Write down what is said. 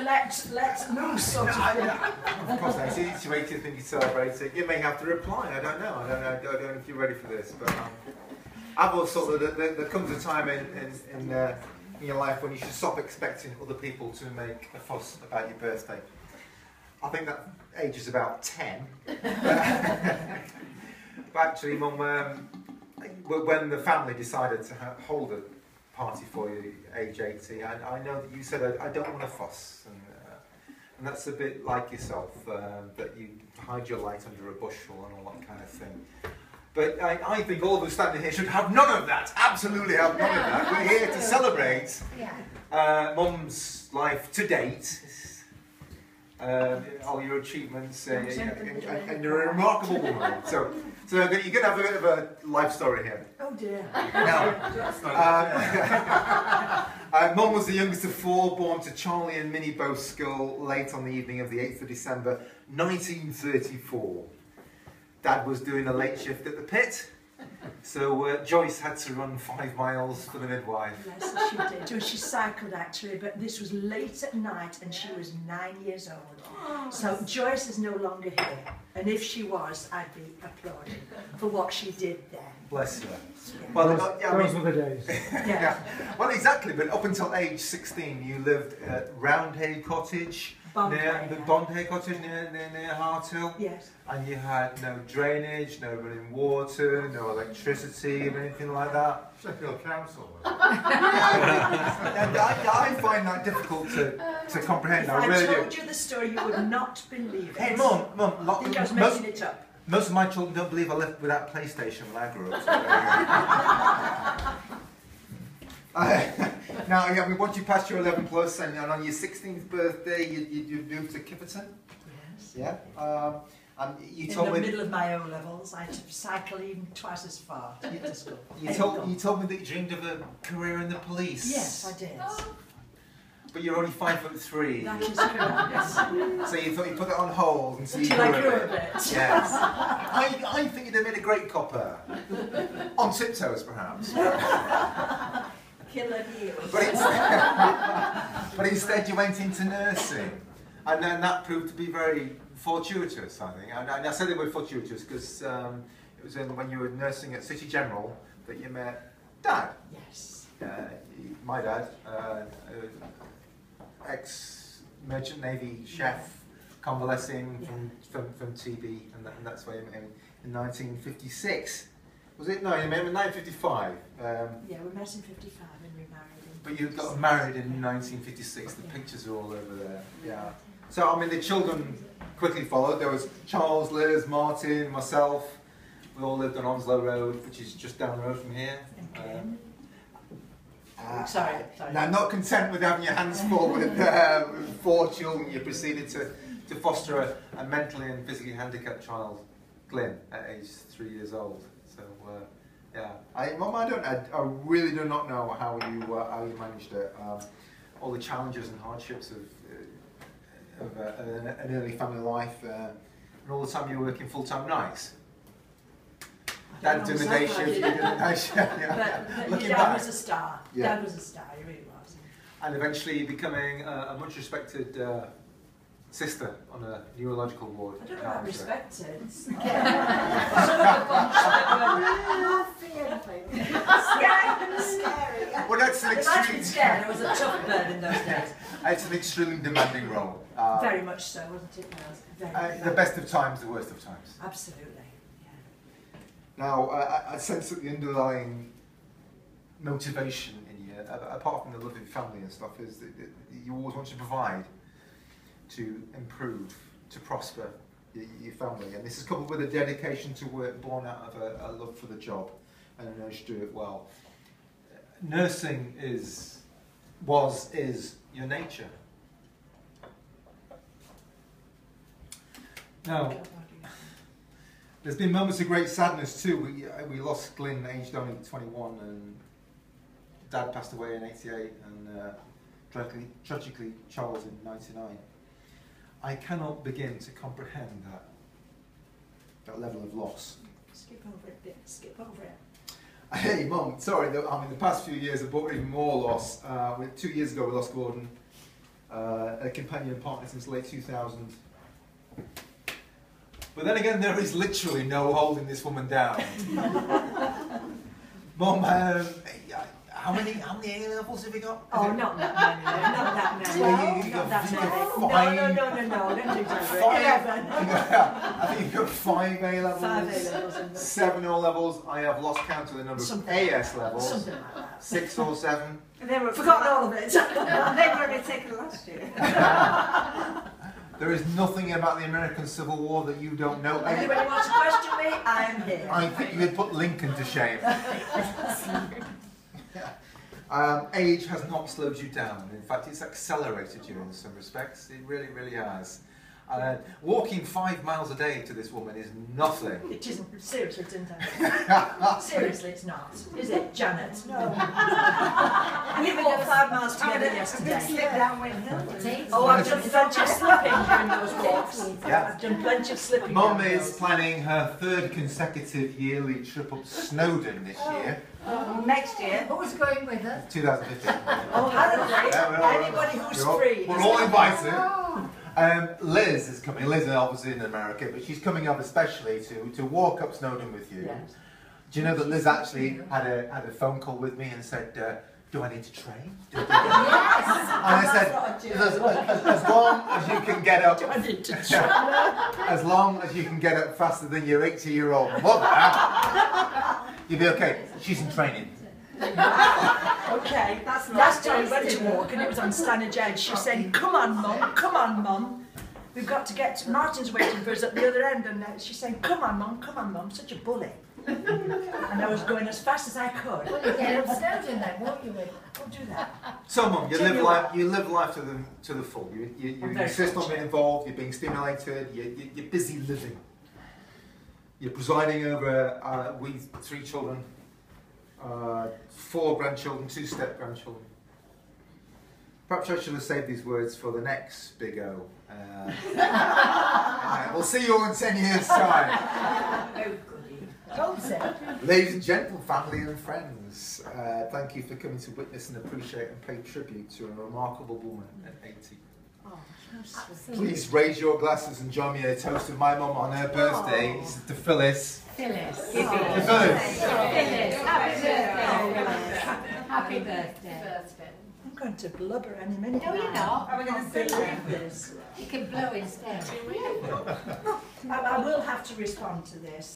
let loose sort of thing. Of course, it's easy to make you think you celebrate it. You may have to reply. I don't know. I don't know if you're ready for this, but I've always thought that there comes a time in your life when you should stop expecting other people to make a fuss about your birthday. I think that age is about 10. But actually, Mum, when the family decided to hold a party for you, age 80, I know that you said, I don't want to fuss. And that's a bit like yourself, that you hide your light under a bushel and all that kind of thing. But I think all of us standing here should have none of that. Absolutely have none of that. We're here to celebrate Mum's life to date. All your achievements, and you're a remarkable woman. So you're going to have a bit of a life story here. Oh dear. Now, Mum was the youngest of 4, born to Charlie and Minnie Boskull late on the evening of the 8th of December 1934. Dad was doing a late shift at the pit, so Joyce had to run 5 miles for the midwife. Yes, she did. Well, she cycled actually, but this was late at night and she was 9 years old. So Joyce is no longer here, and if she was, I'd be applauding for what she did then. Bless her. Yeah. Well, those were the days. Yeah. Well, exactly, but up until age 16 you lived at Roundhay Cottage, Bondhay Cottage near Harthill. Yes. And you had no drainage, no running water, no electricity or anything like that. Sheffield Council. And I find that difficult to comprehend. If I really do. told you the story, you would not believe it. Hey, Mum, I think I was making it up. Most of my children don't believe I lived without PlayStation when I grew up. Now, I mean, once you passed your 11 plus and on your 16th birthday, you moved to Kipperton. Yes. Yeah. And you In told the me middle of my O levels, I had to cycle even twice as far to get to school. You told me that you dreamed of a career in the police. Yes, I did. But you're only 5'3". That is correct. So you thought you put it on hold and see you Until I grew grew a a bit. bit. Yes. I think you'd have made a great copper. On tiptoes, perhaps. Killer heels. But instead you went into nursing. And then that proved to be very fortuitous, I think. And I say the word fortuitous because it was when you were nursing at City General that you met Dad. Yes. My dad, ex-merchant Navy chef, convalescing from TB, and that's why you met him in 1956. Was it? No, you met him in 1955. Yeah, we met in 55 and we married in But you got married in 1956. The pictures are all over there. Yeah. So, I mean, the children quickly followed. There was Charles, Liz, Martin, myself. We all lived on Onslow Road, which is just down the road from here. Sorry. Now, not content with having your hands full with 4 children, you proceeded to foster a mentally and physically handicapped child, Glyn, at age 3 years old. So, yeah. Mum, I really do not know how you managed it. All the challenges and hardships of an early family life, and all the time you were working full-time nights. Dad doing the day shift, you did the night shift. But your dad was a star. Yeah. Dad was a star, he really was. And eventually becoming a much respected sister on a neurological ward. I don't know about respected. Scary. Well, that's an extremely scared. It was a tough bird in those days. It's an extremely demanding role. Very much so, wasn't it? Very the best of times, the worst of times. Absolutely. Now, I sense that the underlying motivation in you, apart from the love of your family and stuff, is that you always want to provide, to improve, to prosper your family. And this is coupled with a dedication to work born out of a love for the job and an urge to do it well. Nursing is your nature. Now, there's been moments of great sadness too. We lost Glyn, aged only 21, and Dad passed away in 88, and tragically Charles in 99. I cannot begin to comprehend that level of loss. Skip over it, skip over it. Hey, Mum, sorry, I mean, the past few years have brought even more loss. 2 years ago we lost Gordon, a companion partner since late 2000. But then again, there is literally no holding this woman down. Mum, how many A levels have you got? Oh, not that many. Not that many. Not that many. No, don't do that. 11. I think you've got 5 A levels. 5 A levels. 7 O levels. I have lost count of the number of AS levels. Something like that. 6 or 7. They were Forgotten all of it. They were only taken last year. There is nothing about the American Civil War that you don't know. Anybody wants to question me? I am here. I think you would put Lincoln to shame. Age has not slowed you down. In fact, it's accelerated you in some respects. It really, really has. Walking 5 miles a day to this woman is nothing. It isn't. Seriously, it isn't. Seriously, it's not. Is it, Janet? No. We walked 5 miles together yesterday. Slip down Windhill. Oh, I've done plenty of slipping during those walks. Yeah. I've done plenty of slipping. Mum is planning her 3rd consecutive yearly trip up Snowdon this year. Next year. Who's going with her? 2015. Oh, anybody who's free. We're all invited. Liz is coming. Liz is obviously in America, but she's coming up especially to walk up Snowdon with you. Yes. Do you know that Liz actually had a phone call with me and said, do I need to train? Yes! And I said, as long as you can get up, I need to try. as long as you can get up faster than your 80-year-old mother, you'll be okay. She's in training. Okay, that's last time we went to walk and it was on Stanage Edge. She said, come on, Mum. We've got to get, Martin's waiting for us at the other end, and she's saying, come on, Mum, such a bully. And I was going as fast as I could. Well, you get upstairs in there, won't you? Don't do that. So, Mum, you live life to the full. You insist on being involved. You're being stimulated. You're busy living. You're presiding over we 3 children, 4 grandchildren, 2 step-grandchildren. Perhaps I should have saved these words for the next big O. We'll see you all in 10 years' time. Don't say. Ladies and gentlemen, family and friends, thank you for coming to witness and appreciate and pay tribute to a remarkable woman at 80. Oh, Please raise your glasses and join me in a toast of my mum on her birthday. This is to Phyllis. Phyllis. To Phyllis. Phyllis. Happy birthday. Happy birthday. I'm going to blubber any minute. No, you're not. Are we going to sing this? You can blow instead. I will have to respond to this.